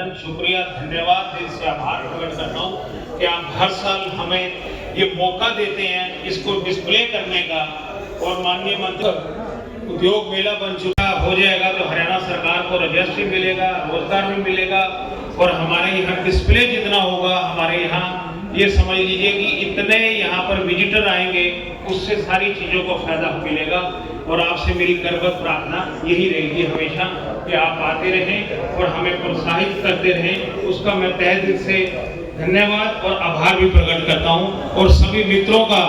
अभिनंदन, शुक्रिया, धन्यवाद, दिल से आभार प्रकट करता हूँ कि आप हर साल हमें ये मौका देते हैं इसको डिस्प्ले करने का। और माननीय मंत्री, उद्योग मेला बन चुका हो जाएगा तो हरियाणा सरकार को राजस्व भी मिलेगा, रोजगार भी मिलेगा, और हमारे यहाँ डिस्प्ले जितना होगा हमारे यहाँ, ये समझ लीजिए कि इतने यहाँ पर विजिटर आएंगे, उससे सारी चीजों को फायदा मिलेगा। और आपसे मेरी गर्व प्रार्थना यही रहेगी हमेशा कि आप आते रहें और हमें प्रोत्साहित करते रहें। उसका मैं तहे दिल से धन्यवाद और आभार भी प्रकट करता हूं। और सभी मित्रों का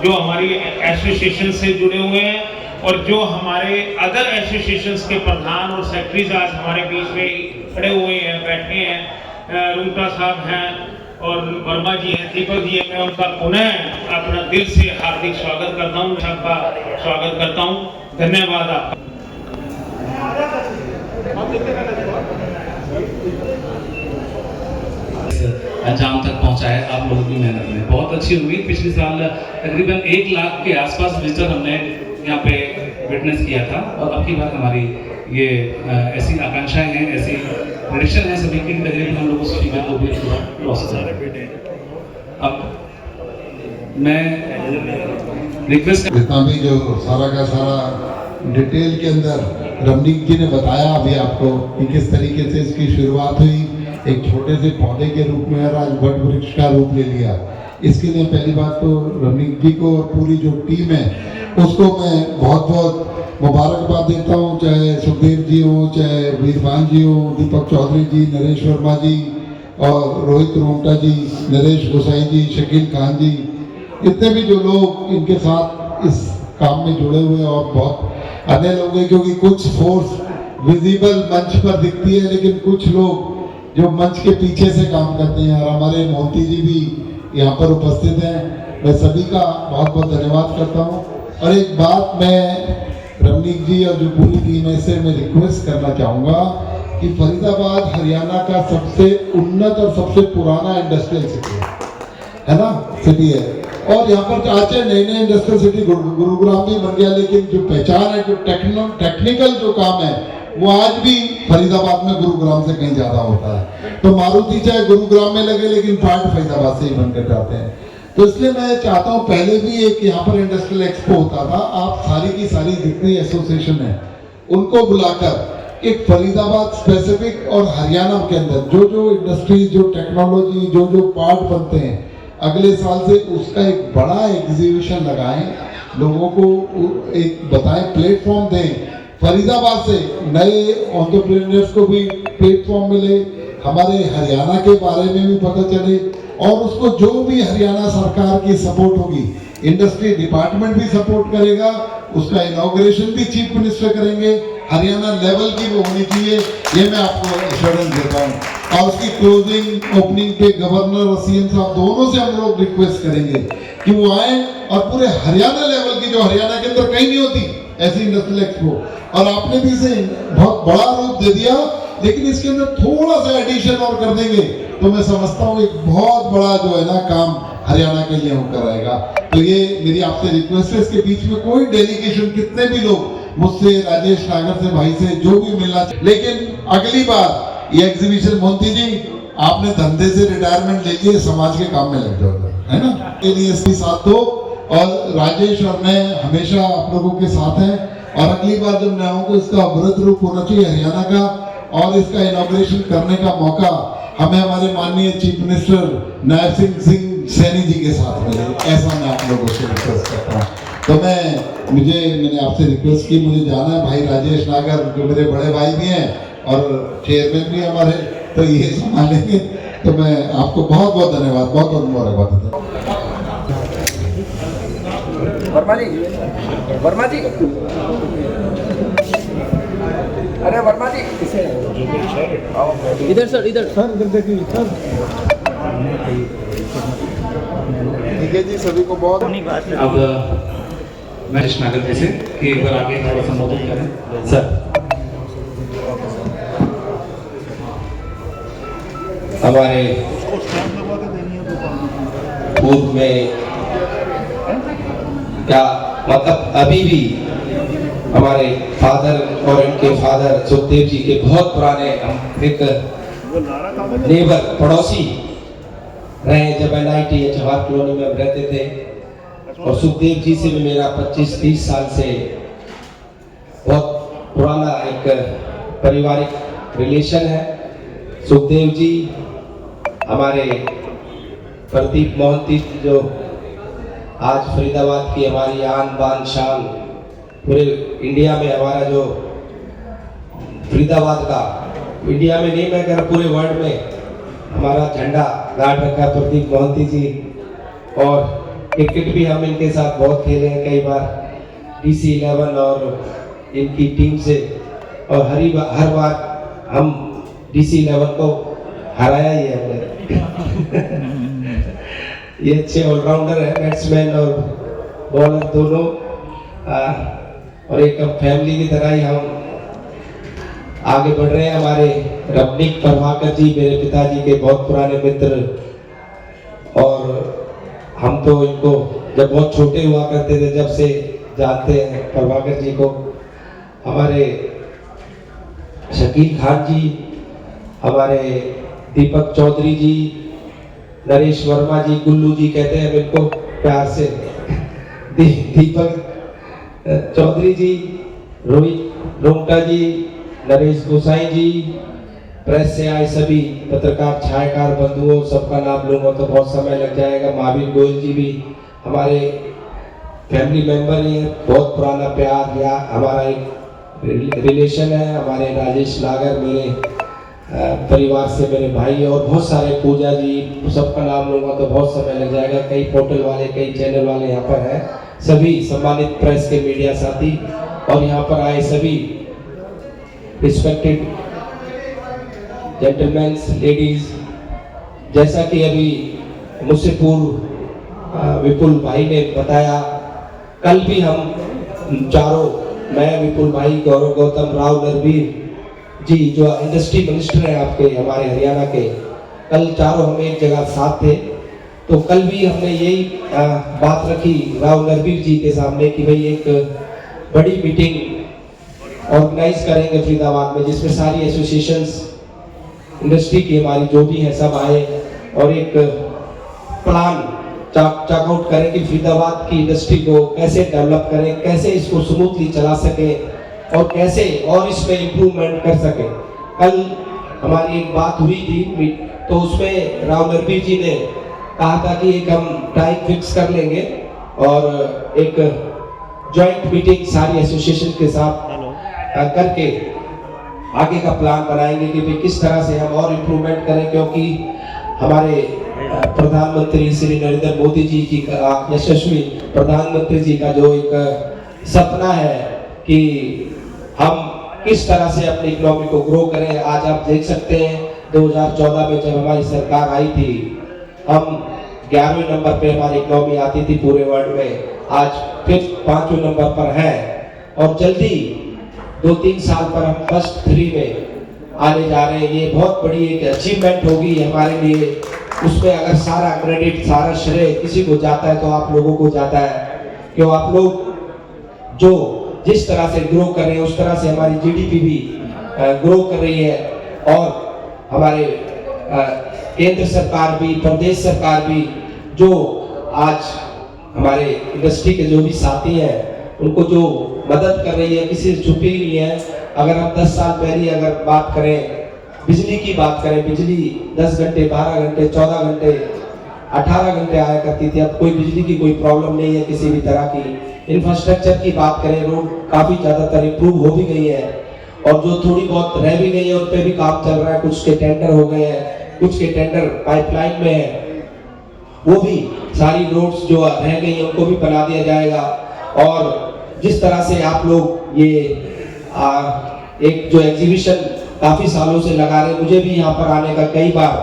जो हमारी एसोसिएशन से जुड़े हुए हैं और जो हमारे अदर एसोसिएशंस के प्रधान और सेक्रेटरीज आज हमारे बीच में खड़े हुए हैं, बैठे हैं, रुंगटा साहब हैं और वर्मा जी हैं, दीपक जी हैं, मैं उनका पुनः अपना दिल से हार्दिक स्वागत करता हूँ, सबका स्वागत करता हूँ। धन्यवाद आपका। अंजाम तक पहुंचाया आप लोगों की मेहनत में। बहुत अच्छी उम्मीद, पिछले साल तकरीबन 1 लाख के आसपास विजिटर हमने यहाँ पे विटनेस किया था, और अब की बार हमारी ये ऐसी आकांक्षाएं हैं, ऐसी प्रेडिक्शन है सभी की, तकरीबन हम लोग उस फिगर को भी क्रॉस कर रहे हैं। अब मैं रिक्वेस्ट जितना भी जो सारा का सारा डिटेल के अंदर रमनीक जी ने बताया अभी आपको कि किस तरीके से इसकी शुरुआत हुई, एक छोटे से पौधे के रूप में और आज वट वृक्ष का रूप ले लिया। इसके लिए पहली बात तो रमनीक जी को और पूरी जो टीम है उसको मैं बहुत बहुत मुबारकबाद देता हूँ, चाहे सुखदेव जी हो, चाहे वीरभान जी हो, दीपक चौधरी जी, नरेश वर्मा जी और रोहित रोंगटा जी, नरेश गोसाई जी, शकील खान जी, इतने भी जो लोग इनके साथ इस काम में जुड़े हुए और बहुत अन्य लोग हैं, क्योंकि कुछ फोर्स विजिबल मंच पर दिखती है लेकिन कुछ लोग जो मंच के पीछे से काम करते हैं, और हमारे मोती जी भी यहाँ पर उपस्थित हैं। मैं सभी का बहुत बहुत धन्यवाद करता हूँ। और एक बात मैं रमनीक जी और जो पूरी टीम है से मैं रिक्वेस्ट करना चाहूँगा कि फरीदाबाद हरियाणा का सबसे उन्नत और सबसे पुराना इंडस्ट्रियल सिटी है ना, सिटी है, और यहाँ पर आज नए नए इंडस्ट्रियल सिटी गुरुग्राम भी बन गया, लेकिन जो पहचान है, जो टेक्निकल जो काम है वो आज भी फरीदाबाद में गुरुग्राम से कहीं ज्यादा होता है। तो मारुति चाहे गुरुग्राम में लगे लेकिन पार्ट फरीदाबाद से ही बनकर जाते हैं। तो इसलिए मैं चाहता हूँ, पहले भी एक यहाँ पर इंडस्ट्रियल एक्सपो होता था, आप सारी की सारी जितनी एसोसिएशन है उनको बुलाकर एक फरीदाबाद स्पेसिफिक और हरियाणा के अंदर जो जो इंडस्ट्री, जो टेक्नोलॉजी, जो जो पार्ट बनते हैं, अगले साल से उसका एक बड़ा एग्जीबिशन लगाएं, लोगों को एक बताएं, प्लेटफॉर्म दें। फरीदाबाद से नए एंटरप्रेन्योर्स को भी प्लेटफॉर्म मिले, हमारे हरियाणा के बारे में भी पता चले, और उसको जो भी हरियाणा सरकार की सपोर्ट होगी, इंडस्ट्री डिपार्टमेंट भी सपोर्ट करेगा, उसका इनॉग्रेशन भी चीफ मिनिस्टर करेंगे, हरियाणा लेवल की वो होनी चाहिए, ये मैं आपको एश्योरेंस देता हूँ। और उसकी क्लोजिंग ओपनिंग पे गवर्नर और सीएम साहब दोनों से हम लोग रिक्वेस्ट करेंगे कि वो आए और पूरे हरियाणा लेवल की, जो हरियाणा के अंदर कहीं नहीं होती ऐसी इंडस्ट्रियल एक्सपो, और आपने भी इसे बहुत बड़ा रूप दे दिया, लेकिन इसके अंदर थोड़ा सा एडिशन और कर देंगे तो मैं समझता हूँ एक बहुत बड़ा जो है ना काम हरियाणा के लिए होकर आएगा। तो ये मेरी आपसे रिक्वेस्ट है, इसके बीच में कोई डेलीगेशन, कितने भी लोग मुझसे, राजेश नागर से, भाई से जो भी मिलना चाहिए, लेकिन अगली बार ये एग्जीबिशन, मोती जी आपने धंधे से रिटायरमेंट ले लिए, समाज के काम में लग जाओ, है ना, के लिए इसके साथ दो, और राजेश और मैं हमेशा आप लोगों के साथ हैं, और अगली बार जब मैं आऊँ तो इसका अमृत रूप होना चाहिए हरियाणा का, और इसका इनॉग्रेशन करने का मौका हमें हमारे माननीय चीफ मिनिस्टर नायब सिंह सैनी जी के साथ मिले, ऐसा मैं आप लोगों से रिक्वेस्ट करता हूँ। तो मैंने आपसे रिक्वेस्ट की, मुझे जाना है, भाई राजेश नागर जो मेरे बड़े भाई भी हैं और चेयरमैन भी हमारे, तो ये संभालेंगे। तो मैं आपको बहुत बहुत धन्यवाद, बहुत बहुत मुबारकबाद देता हूँ। वर्मा जी, अरे वर्मा जी, इधर सर, इधर देखिए सर। ठीक है जी, सभी को बहुत। अब मैं नागर जी से कि एक बार आगे थोड़ा संबोधित करें सर। हमारे पूर्व में क्या मतलब अभी भी हमारे फादर और इनके फादर सुखदेव जी के बहुत पुराने एक नेबर पड़ोसी रहे जब NIT जवाहर कॉलोनी में हम रहते थे। और सुखदेव जी से भी मेरा 25-30 साल से बहुत पुराना एक पारिवारिक रिलेशन है। सुखदेव जी हमारे प्रदीप मोहंती जो आज फरीदाबाद की हमारी आन बान शान, पूरे इंडिया में हमारा जो फरीदाबाद का, इंडिया में नहीं मैं कह रहा पूरे वर्ल्ड में हमारा झंडा गाड़ रखा प्रदीप मोहंती जी। और क्रिकेट भी हम इनके साथ बहुत खेले हैं कई बार, DC11 और इनकी टीम से, और हर बार हम DC11 को हराया ही है हमने। ये अच्छे ऑलराउंडर है, बैट्समैन और बॉलर दोनों, और एक फैमिली की तरह ही हम आगे बढ़ रहे हैं। हमारे रमनीक प्रभाकर जी मेरे पिताजी के बहुत पुराने मित्र, और हम तो इनको जब बहुत छोटे हुआ करते थे जब से जानते हैं प्रभाकर जी को। हमारे शकील खान जी, हमारे दीपक चौधरी जी, नरेश वर्मा जी, गुल्लू जी कहते हैं इनको प्यार से, दीपक चौधरी जी, रोहित रोंगटा जी, नरेश गोसाई जी, प्रेस से आए सभी पत्रकार छायाकार बंधुओं, सबका नाम लूंगा तो बहुत समय लग जाएगा। महावीर गोयल जी भी हमारे फैमिली मेंबर ही है, बहुत पुराना प्यार या हमारा एक रिलेशन है। हमारे राजेश नागर मेरे परिवार से मेरे भाई, और बहुत सारे पूजा जी, सबका नाम लूंगा तो बहुत समय लग जाएगा। कई पोर्टल वाले, कई चैनल वाले यहाँ पर हैं, सभी सम्मानित प्रेस के मीडिया साथी और यहाँ पर आए सभी रिस्पेक्टेड जेंटलमैन, लेडीज। जैसा कि अभी मुझसे पूर्व विपुल भाई ने बताया, कल भी हम चारों, मैं, विपुल भाई, गौरव गौतम, राव नरवीर जी जो इंडस्ट्री मिनिस्टर हैं आपके हमारे हरियाणा के, कल चारों हम एक जगह साथ थे। तो कल भी हमने यही बात रखी राव नरवीर जी के सामने कि भाई एक बड़ी मीटिंग ऑर्गेनाइज करेंगे फरीदाबाद में, जिसमें सारी एसोसिएशंस इंडस्ट्री की हमारी जो भी है सब आए, और एक प्लान चेकआउट करें कि फरीदाबाद की इंडस्ट्री को कैसे डेवलप करें, कैसे इसको स्मूथली चला सकें और कैसे और इसमें इम्प्रूवमेंट कर सकें। कल हमारी एक बात हुई थी तो उसमें राव नरवीर जी ने कहा था कि एक हम टाइम फिक्स कर लेंगे और एक जॉइंट मीटिंग सारी एसोसिएशन के साथ करके आगे का प्लान बनाएंगे कि भाई किस तरह से हम और इम्प्रूवमेंट करें, क्योंकि हमारे प्रधानमंत्री श्री नरेंद्र मोदी जी की यशस्वी प्रधानमंत्री जी का जो एक सपना है कि हम किस तरह से अपनी इकोनॉमी को ग्रो करें। आज आप देख सकते हैं 2014 में जब हमारी सरकार आई थी, हम 11वें नंबर पे हमारी इकोनॉमी आती थी पूरे वर्ल्ड में, आज फिर 5वें नंबर पर है, और जल्दी 2-3 साल पर हम फर्स्ट 3 में आने जा रहे हैं। ये बहुत बड़ी एक अचीवमेंट होगी हमारे लिए। उसमें अगर सारा क्रेडिट, सारा श्रेय किसी को जाता है तो आप लोगों को जाता है, क्यों आप लोग जो जिस तरह से ग्रो कर रहे हैं उस तरह से हमारी GDP भी ग्रो कर रही है, और हमारे केंद्र सरकार भी, प्रदेश सरकार भी जो आज हमारे इंडस्ट्री के जो भी साथी हैं उनको जो मदद कर रही है, किसी से छुपी नहीं है। अगर हम 10 साल पहले अगर बात करें, बिजली की बात करें, बिजली 10 घंटे, 12 घंटे, 14 घंटे, 18 घंटे आया करती थी। अब कोई बिजली की कोई प्रॉब्लम नहीं है किसी भी तरह की। इंफ्रास्ट्रक्चर की बात करें, रोड काफी ज्यादातर इम्प्रूव हो भी गई है, और जो थोड़ी बहुत रह भी गई है उन पे भी काम चल रहा है। कुछ के टेंडर हो गए हैं, कुछ के टेंडर पाइपलाइन में है, वो भी सारी रोड्स जो रह गई है उनको भी बना दिया जाएगा। और जिस तरह से आप लोग ये एक जो एग्जीबिशन काफी सालों से लगा रहे, मुझे भी यहाँ पर आने का कई बार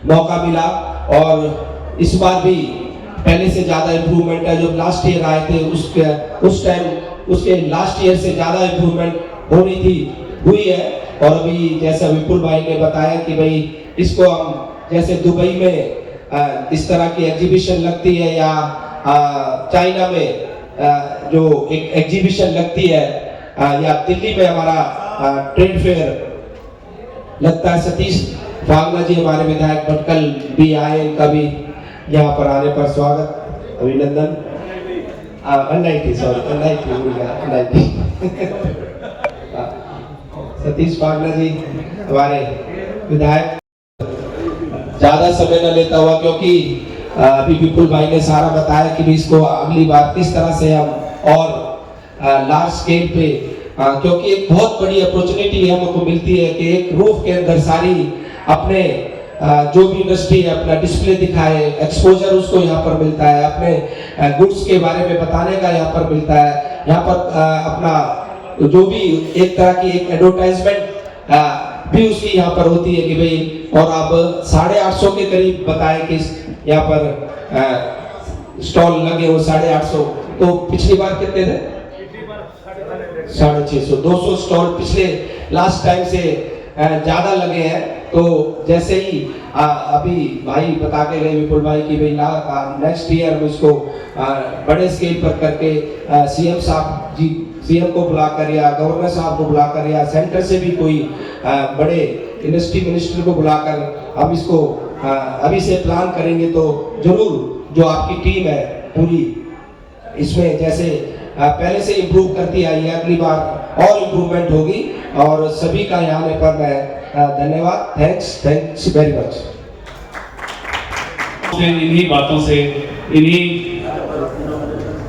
मौका मिला, और इस बार भी पहले से ज्यादा इम्प्रूवमेंट है। जो लास्ट ईयर आए थे उस टाइम उसके लास्ट ईयर से ज्यादा इम्प्रूवमेंट होनी थी, हुई है। और अभी जैसा विपुल भाई ने बताया कि भाई इसको हम जैसे दुबई में इस तरह की एग्जीबिशन लगती है, या चाइना में जो एक एग्जीबिशन लगती है, या दिल्ली में हमारा ट्रेड फेयर लगता है सतीश फागला जी हमारे विधायक भटकल भी आए, इनका भी यहाँ पर आने पर स्वागत, अभिनंदन। सतीश फागला जी हमारे विधायक, ज्यादा समय न लेता हुआ, क्योंकि अभी विपुल भाई ने सारा बताया कि भी इसको अगली बार किस तरह से हम और लार्ज स्केल पे, क्योंकि एक बहुत बड़ी अपॉर्चुनिटी हमको मिलती है कि एक रूफ के अंदर सारी अपने जो भी इंडस्ट्री है अपना डिस्प्ले दिखाए, एक्सपोजर उसको यहाँ पर मिलता है, अपने गुड्स के बारे में बताने का यहाँ पर मिलता है, यहाँ पर अपना जो भी एक तरह की एक एडवर्टाइजमेंट भी उसकी यहाँ पर होती है कि भाई, और अब 850 के करीब बताए कि यहाँ पर स्टॉल लगे हो 850, तो पिछली बार कितने थे? 650, 200 स्टॉल पिछले लास्ट टाइम से ज्यादा लगे हैं। तो जैसे ही अभी भाई बता के गए विपुल भाई की भाई नेक्स्ट ईयर में इसको बड़े स्केल पर करके सीएम साहब जी, सीएम को बुलाकर या गवर्नर साहब को बुलाकर या सेंटर से भी कोई बड़े इंडस्ट्री मिनिस्टर को बुलाकर हम इसको अभी से प्लान करेंगे, तो जरूर जो आपकी टीम है पूरी इसमें जैसे पहले से इम्प्रूव करती आई है, अगली बार और इम्प्रूवमेंट होगी। और सभी का यहाँ आने पर मैं धन्यवाद, थैंक्स वेरी मच। इन्हीं बातों से, इन्हीं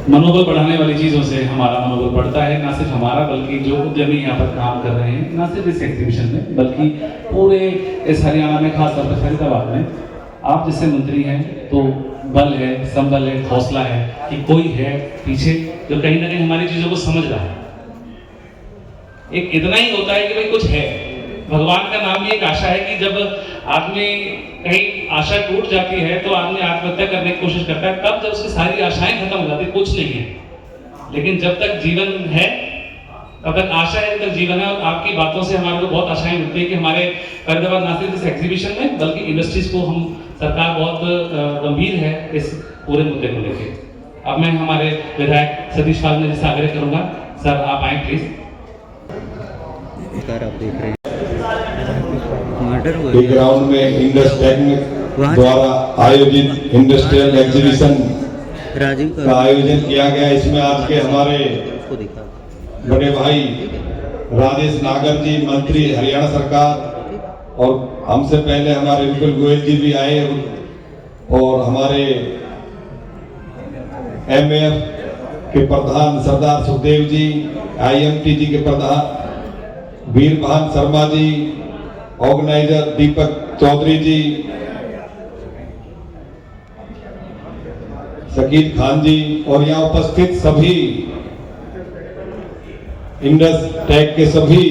मनोबल बढ़ाने वाली चीज़ों से हमारा मनोबल बढ़ता है, ना सिर्फ हमारा बल्कि जो उद्यमी यहाँ पर काम कर रहे हैं, ना सिर्फ इस एग्जीबिशन में बल्कि पूरे इस हरियाणा में, खासतौर पर फरीदाबाद में। आप जैसे मंत्री हैं तो बल है, संबल है, हौसला है कि कोई है पीछे जो कहीं ना कहीं हमारी चीज़ों को समझ रहा है। एक इतना ही होता है कि भाई कुछ है, भगवान का नाम भी एक आशा है कि जब आदमी कहीं आशा टूट जाती है तो आदमी आत्महत्या करने की कोशिश करता है, तब जब उसकी सारी आशाएं खत्म हो जाती, कुछ नहीं है। लेकिन जब तक जीवन है तब तक आशा है, जब तक जीवन है। और आपकी बातों से हमारे को बहुत आशाएं मिलती है कि हमारे फरीदाबाद ना सिर्फ इस एग्जीबिशन में बल्कि इंडस्ट्रीज को हम, सरकार बहुत गंभीर है इस पूरे मुद्दे को लेकर। अब मैं हमारे विधायक सतीश फागला जी से आग्रह करूंगा, सर आप आए प्लीज। आप देख रहे हैं मर्डर हुआ ग्राउंड में इंडस टेक द्वारा आयोजित इंडस्ट्रियल एग्जीबिशन राजीव का आयोजन किया गया। इसमें आज के हमारे को दिखा बड़े भाई राजेश नागर जी, मंत्री हरियाणा सरकार, और हमसे पहले हमारे विपुल गोयल जी भी आए, और हमारे एमएफ के प्रधान सरदार सुखदेव जी, आईएमटी के प्रधान वीरभान शर्मा जी, ऑर्गेनाइजर दीपक चौधरी जी, शकील खान जी, और यहाँ उपस्थित सभी इंडस टेक के सभी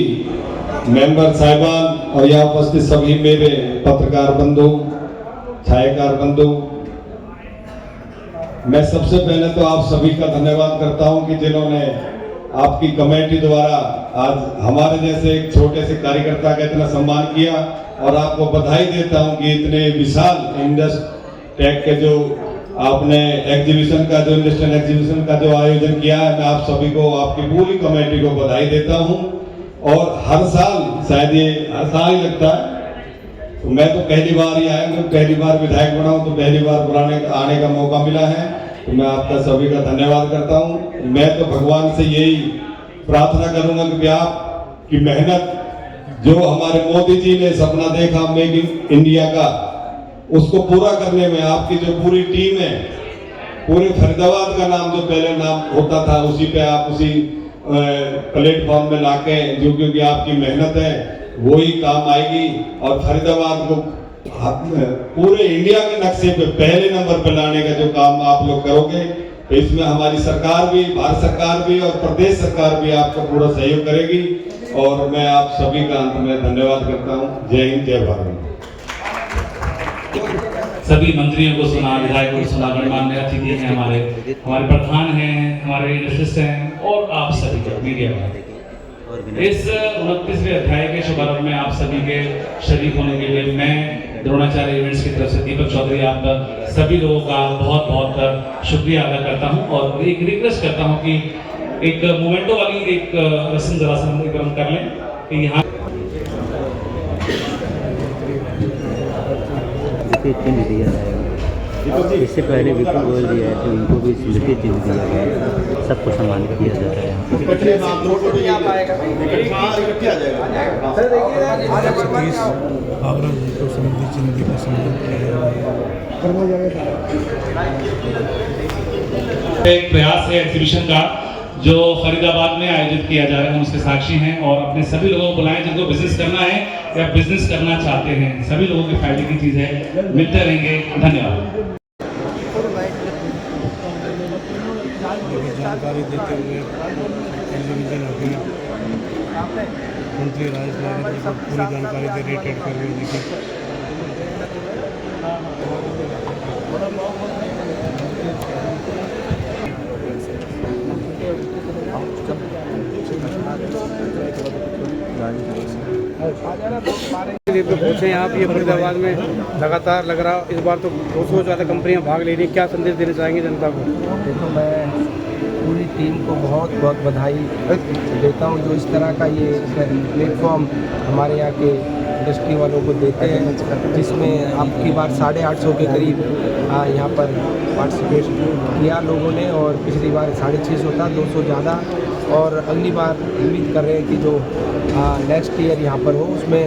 मेंबर साहिबान, और यहाँ उपस्थित सभी मेरे पत्रकार बंधु, छायाकार बंधु, मैं सबसे पहले तो आप सभी का धन्यवाद करता हूं कि जिन्होंने आपकी कमेटी द्वारा आज हमारे जैसे एक छोटे से कार्यकर्ता का इतना सम्मान किया, और आपको बधाई देता हूं कि इतने विशाल इंडस टेक के जो आपने एग्जीबिशन का, जो इंडस्ट्रियल एग्जीबिशन का जो आयोजन किया है, मैं आप सभी को, आपकी पूरी कमेटी को बधाई देता हूं। और हर साल, शायद ये हर साल ही लगता है, तो मैं तो पहली बार ही आया, मैं पहली बार विधायक बना हूं, तो पहली बार आने का मौका मिला है, तो मैं आपका सभी का धन्यवाद करता हूं। मैं तो भगवान से यही प्रार्थना करूंगा कि आपकी मेहनत, जो हमारे मोदी जी ने सपना देखा मेक इन इंडिया का, उसको पूरा करने में आपकी जो पूरी टीम है, पूरे फरीदाबाद का नाम जो पहले नाम होता था उसी पे आप उसी प्लेटफॉर्म में लाके, जो क्योंकि आपकी मेहनत है वो ही काम आएगी, और फरीदाबाद को पूरे इंडिया के नक्शे पे पहले नंबर पे लाने का जो काम आप लोग करोगे, तो इसमें हमारी सरकार भी, भारत सरकार भी और प्रदेश सरकार भी आपका पूरा सहयोग करेगी। और मैं आप सभी का अंत में धन्यवाद करता हूँ। जय हिंद, जय भारत। सभी मंत्रियों को सुना, विधायकों को सुना, गणमान्य अतिथि हैं, हमारे प्रधान हैं, हमारे इंडस्ट्रिस्ट हैं, और आप सभी को मीडिया में इस 29वें अध्याय के शुभारंभ में आप सभी के शरीक होने के लिए मैं द्रोणाचार्य इवेंट्स की तरफ से दीपक चौधरी आप सभी लोगों का बहुत बहुत शुक्रिया अदा करता हूं, और एक रिक्वेस्ट करता हूं कि एक मोमेंटो वाली एक रस्म जरा सा हम कर लें कि यहाँ स्मृति चिन्ह दिया जाएगा। इससे पहले विपुल गोयल जी आए थे, उनको भी स्मृति चिन्ह दिया गया। सबको सम्मानित किया जा रहा है। आगरा जी को स्मृति चिन्ह का सम्मान किया एक प्रयास है एग्जीबिशन का जो फरीदाबाद में आयोजित किया जा रहा है, हम उसके साक्षी हैं। और अपने सभी लोगों को बुलाएं जिनको बिजनेस करना है या बिजनेस करना चाहते हैं। सभी लोगों के फायदे की चीज़ है। मिलते रहेंगे। धन्यवाद। जानकारी देते हुए टेलीविजन मंत्री राजेश नायक जी को पूरी जानकारी दे रहे टेट कर रहे देखिए। पूछे आप ये फरीदाबाद में लगातार लग रहा, इस बार तो 200 से ज़्यादा कंपनियां भाग ले रही, क्या संदेश देना चाहेंगे जनता को? देखो, मैं पूरी टीम को बहुत बहुत बधाई देता हूं जो इस तरह का ये प्लेटफॉर्म हमारे यहाँ के इंडस्ट्री वालों को देते हैं, जिसमें अब की बार 850 के करीब यहाँ पर पार्टिसिपेट किया लोगों ने। और पिछली बार 650 था, 200 ज़्यादा। और अगली बार उम्मीद कर रहे हैं कि जो नेक्स्ट ईयर यहाँ पर हो, उसमें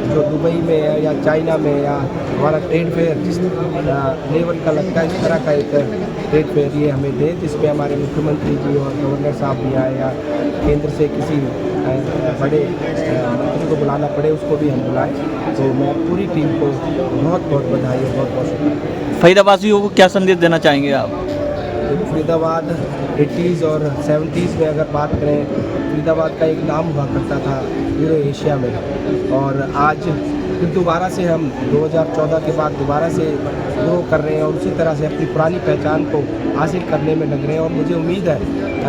जो दुबई में है या चाइना में या हमारा ट्रेड फेयर जिस लेवल का लगता है, इस तरह का एक ट्रेड फेयर ये हमें दे, जिसमें हमारे मुख्यमंत्री जी और गवर्नर साहब भी आए या केंद्र से किसी बड़े मंत्री को बुलाना पड़े उसको भी हम बुलाएं। तो मैं पूरी टीम को बहुत बहुत बधाई और बहुत बहुत शुक्रिया। फरीदाबादियों को क्या संदेश देना चाहेंगे आप? देखो, फरीदाबाद 80s और 70s में अगर बात करें, फरीदाबाद का एक नाम हुआ करता था पूरे एशिया में। और आज फिर दोबारा से हम 2014 के बाद दोबारा से ग्रो कर रहे हैं और उसी तरह से अपनी पुरानी पहचान को हासिल करने में लग रहे हैं। और मुझे उम्मीद है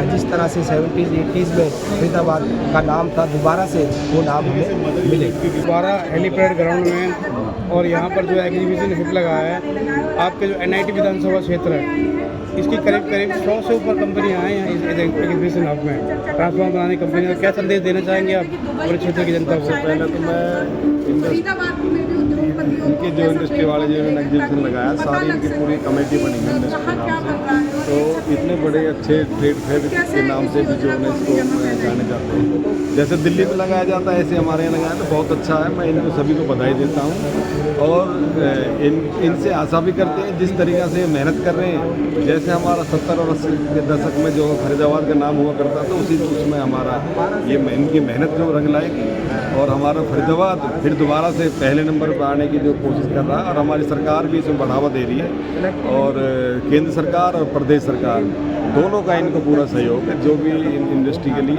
जिस तरह से 70s 80s में फरीदाबाद का नाम था, दोबारा से वो नाम हमें मिले। दोबारा हेलीपैड ग्राउंड में और यहाँ पर जो एग्जीबिशन हिट लगा है, आपके जो NIT विधानसभा क्षेत्र है, इसकी करीब 100 से ऊपर कंपनियाँ हैं यहाँ इस एग्जीबिशन हब में ट्रांसफार्मर बनाने कंपनी। क्या संदेश देना चाहेंगे आप पूरे क्षेत्र की जनता को? पहले तो मैं इनके जो इंडस्ट्री वाले जो एग्जीबिशन लगाया, सारी इनकी पूरी कमेटी बनी है इंडस्ट्री के नाम से। तो इतने बड़े अच्छे ट्रेड फेयर के नाम से भी जो है इसको जाने जाते हैं। जैसे दिल्ली में लगाया जाता है, ऐसे हमारे यहाँ लगाया तो बहुत अच्छा है। मैं इनको सभी को बधाई देता हूँ और इनसे आशा भी करते हैं जिस तरीक़ा से मेहनत कर रहे हैं। जैसे हमारा 70 और 80 के दशक में जो फरीदाबाद का नाम हुआ करता था, उसी उसमें हमारा ये इनकी मेहनत जो रंग लाएगी और हमारा फरीदाबाद फिर दोबारा से पहले नंबर पर आने की जो कोशिश कर रहा है। और हमारी सरकार भी इसमें बढ़ावा दे रही है और केंद्र सरकार और प्रदेश सरकार दोनों का इनको पूरा सहयोग है जो भी इंडस्ट्री के लिए।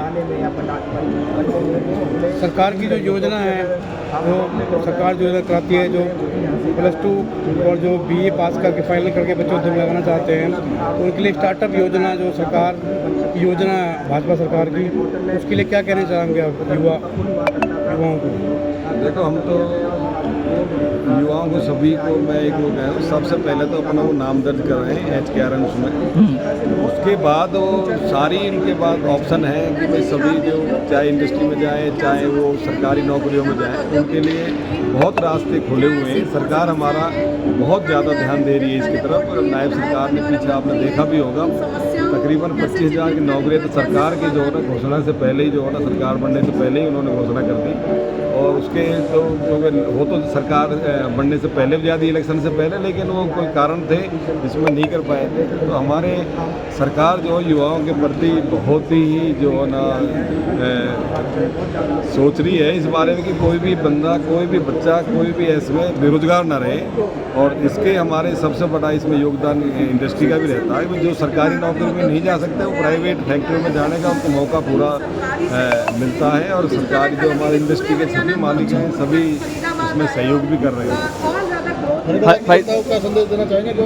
सरकार की जो योजना है, जो सरकार जो योजना कराती है, जो +2 और जो BA पास करके फाइनल करके बच्चे उद्योग लगाना चाहते हैं, तो उनके लिए स्टार्टअप योजना जो सरकार योजना भाजपा सरकार की, उसके लिए क्या कहना चाहेंगे आप युवाओं को? देखो, हम तो युवाओं को सभी को मैं एक वो कह रहा हूँ, सबसे पहले तो अपना वो नाम दर्ज कर रहे हैं HKRN उसमें। उसके बाद वो सारी इनके बाद ऑप्शन है कि भाई सभी जो चाहे इंडस्ट्री में जाएँ, चाहे वो सरकारी नौकरियों में जाएँ, उनके लिए बहुत रास्ते खुले हुए हैं। सरकार हमारा बहुत ज़्यादा ध्यान दे रही है इसकी तरफ। और नायब सरकार ने पीछे आपने देखा भी होगा, तकरीबन 25,000 की नौकरियाँ तो सरकार की जो है ना घोषणा से पहले ही जो है ना सरकार बनने से पहले ही उन्होंने घोषणा कर दी। और उसके तो वो तो सरकार बनने से पहले भी ज़्यादा इलेक्शन से पहले, लेकिन वो कोई कारण थे जिसमें नहीं कर पाए थे। तो हमारे सरकार जो युवाओं के प्रति बहुत ही जो है ना सोच रही है इस बारे में कि कोई भी बंदा, कोई भी बच्चा, कोई भी इसमें बेरोजगार ना रहे। और इसके हमारे सबसे बड़ा इसमें योगदान इंडस्ट्री का भी रहता है। जो सरकारी नौकरी में नहीं जा सकते, वो प्राइवेट फैक्ट्रियों में जाने का उनको मौका पूरा मिलता है। और सरकारी जो हमारे इंडस्ट्री के सभी मालिक हैं, सभी इसमें सहयोग भी कर रहे हैं। क्या संदेश देना चाहेंगे जो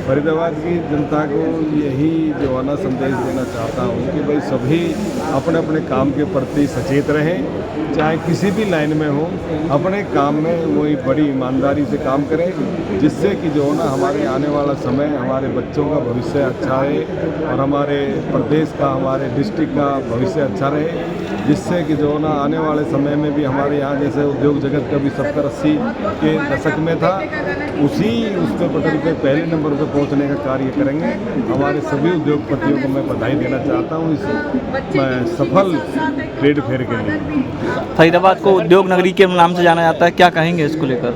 फरीदाबाद की जनता को यही जो है ना संदेश देना चाहता हूँ कि भाई सभी अपने अपने काम के प्रति सचेत रहें, चाहे किसी भी लाइन में हो, अपने काम में वही बड़ी ईमानदारी से काम करें, जिससे कि जो है ना हमारे आने वाला समय, हमारे बच्चों का भविष्य अच्छा है और हमारे प्रदेश का, हमारे डिस्ट्रिक्ट का भविष्य अच्छा रहे, जिससे कि जो है ना आने वाले समय में भी हमारे यहाँ जैसे उद्योग जगत का भी 70-80 के दशक में था, उसी उसके पटल पे पहले नंबर पे पहुंचने का कार्य करेंगे। हमारे सभी उद्योगपतियों को मैं बधाई देना चाहता हूं इस सफल ट्रेड फेयर के लिए। फरीदाबाद को उद्योग नगरी के नाम से जाना जाता है, क्या कहेंगे इसको लेकर?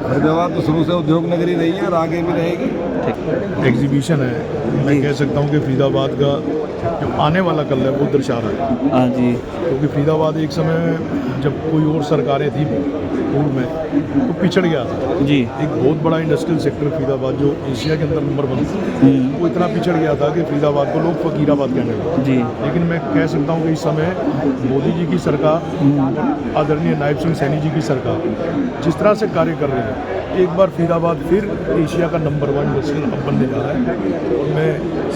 फरीदाबाद तो शुरू से उद्योग नगरी रही है और आगे भी रहेगी। एग्जीबिशन है, मैं कह सकता हूँ कि फरीदाबाद का जो आने वाला कल है वो दर्शा रहा है। हाँ जी। क्योंकि फरीदाबाद एक समय जब कोई और सरकारें थी पूर्व में तो पिछड़ गया था जी। एक बहुत बड़ा इंडस्ट्रियल सेक्टर फरीदाबाद जो एशिया के अंदर नंबर 1 था, वो इतना पिछड़ गया था कि फरीदाबाद को लोग फकीराबाद कहने लगे जी। लेकिन मैं कह सकता हूँ कि इस समय मोदी जी की सरकार, आदरणीय नायब सिंह सैनी जी की सरकार जिस तरह से कार्य कर रही है, एक बार फरीदाबाद फिर एशिया का नंबर 1 इंडस्ट्रियल हब बनने जा रहा है। और मैं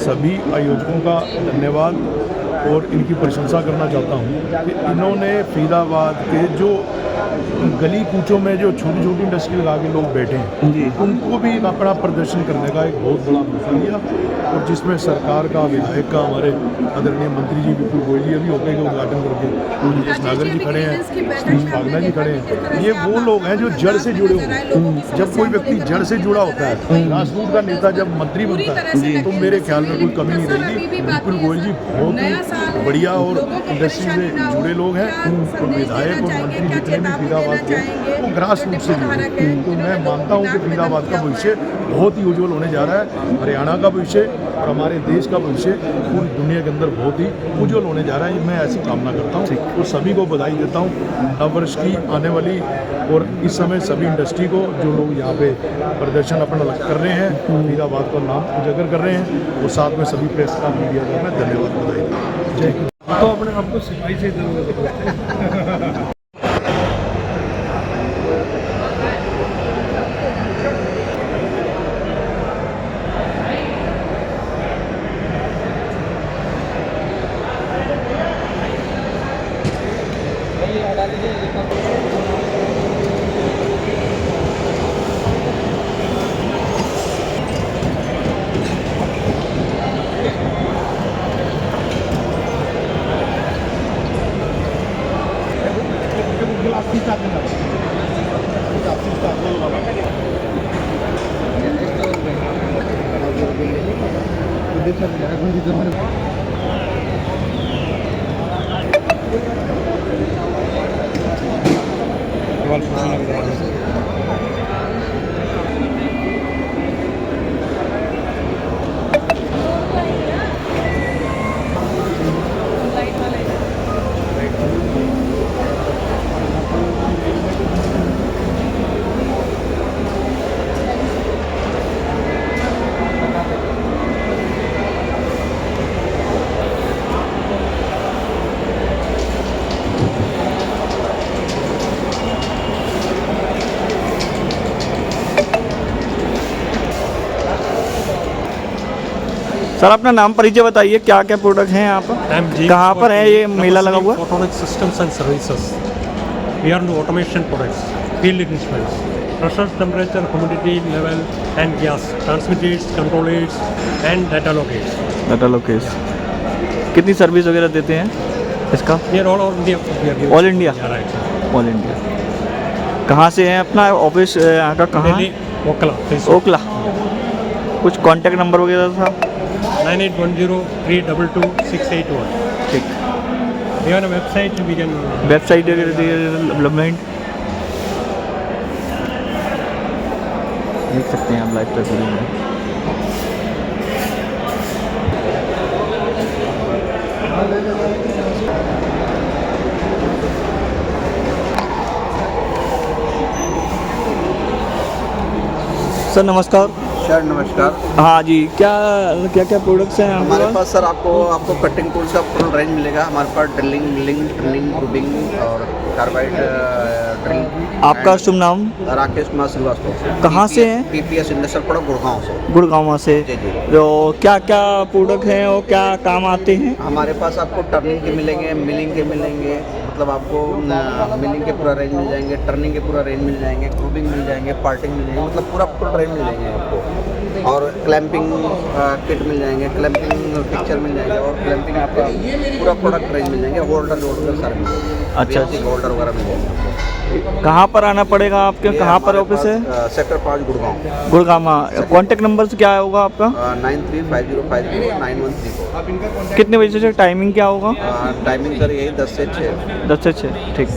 सभी आयोजकों का धन्यवाद और इनकी प्रशंसा करना चाहता हूँ कि इन्होंने फरीदाबाद के जो गली कूचों में जो छोटी छोटी इंडस्ट्री लगा के लोग बैठे हैं जी। उनको भी अपना प्रदर्शन करने का एक बहुत बड़ा मौका दिया, और जिसमें सरकार का, विधायक का, हमारे आदरणीय मंत्री जी विपुल गोयल जी अभी होकर के उद्घाटन करके, जिस नागर जी खड़े हैं, सतीश फागना जी खड़े हैं, ये वो लोग हैं जो जड़ से जुड़े हुए हैं। जब कोई व्यक्ति जड़ से जुड़ा होता है, राजदूत का नेता जब मंत्री बनता है, तो मेरे ख्याल में कोई कमी नहीं रहेगी। विपुल गोयल जी बहुत बढ़िया और इंडस्ट्री से जुड़े लोग हैं, और विधायक और मंत्री जितने भी फरीदाबाद के वो ग्रास रूट से जुड़े हैं। तो मैं मानता हूँ कि फरीदाबाद का भविष्य बहुत ही उज्जवल होने जा रहा है। हरियाणा का भविष्य और हमारे देश का भविष्य पूरी दुनिया के अंदर बहुत ही उज्जवल होने जा रहा है। मैं ऐसी कामना करता हूँ और सभी को बधाई देता हूँ नववर्ष की आने वाली, और इस समय सभी इंडस्ट्री को जो लोग यहाँ पे प्रदर्शन अपना कर रहे हैं, फरीदाबाद का नाम उजागर कर रहे हैं, और साथ में सभी प्रेस का, मीडिया का मैं धन्यवाद बधाई। जय हिंद। तो अपने आपको सिपाही से जरूरत सर अपना नाम परिचय बताइए, क्या क्या प्रोडक्ट हैं यहाँ पर, कहाँ पर है ये मेला लगा हुआ? Photonic systems and services. We are into automation products, field instruments, pressure, temperature, humidity level and gas, transmitters, controllers and data locates. Data Lokesh. कितनी सर्विस वगैरह देते हैं इसका? We are all over India. All India? Yeah, right. All India. कहाँ से है अपना office यहाँ का, कहाँ? Delhi, Okla. ओखला। कुछ कांटेक्ट नंबर वगैरह था? 9810322681. ठीक। We have a website. We can. Website development देख सकते हैं आप लाइव तस्वीर में। सर नमस्कार। सर नमस्कार। हाँ जी, क्या क्या क्या प्रोडक्ट्स हैं हमारे पास सर आपको कटिंग टूल्स का फुल रेंज मिलेगा। हमारे पास ड्रिलिंग, मिलिंग, टर्निंग, रूबिंग और कार्बाइड ड्रिल। आपका शुभ नाम? राकेश कुमार श्रीवास्तव। कहाँ से हैं? पीपीएस इंडस्ट्रियल प्रोडक्ट गुड़गांव से। गुड़गांव से। जी जी। तो क्या क्या प्रोडक्ट हैं और क्या काम आते हैं? हमारे पास आपको टर्निंग के मिलेंगे, मिलिंग के मिलेंगे, मतलब आपको मिलिंग के पूरा रेंज मिल जाएंगे, टर्निंग के पूरा रेंज मिल जाएंगे, ग्रूविंग मिल जाएंगे, पार्टिंग मिल जाएंगे, मतलब पूरा फुल रेंज मिल जाएंगे आपको। और क्लैंपिंग किट मिल जाएंगे, क्लैंपिंग पिक्चर मिल जाएंगे, और क्लैंपिंग आपका पूरा प्रोडक्ट रेंज मिल जाएंगे, होल्डर सारे मिल जाएंगे। अच्छा। होल्डर वगैरह मिल जाएंगे। कहाँ पर आना पड़ेगा आपके, कहाँ पर ऑफिस है? Sector 5 Gurgaon. Gurgaon. Contact number क्या होगा आपका? 9350509134। कितने बजे से टाइमिंग क्या होगा? टाइमिंग सर यही 10 से 6। 10 से 6, ठीक।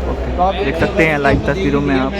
ओके, देख सकते हैं लाइव तस्वीरों में आप।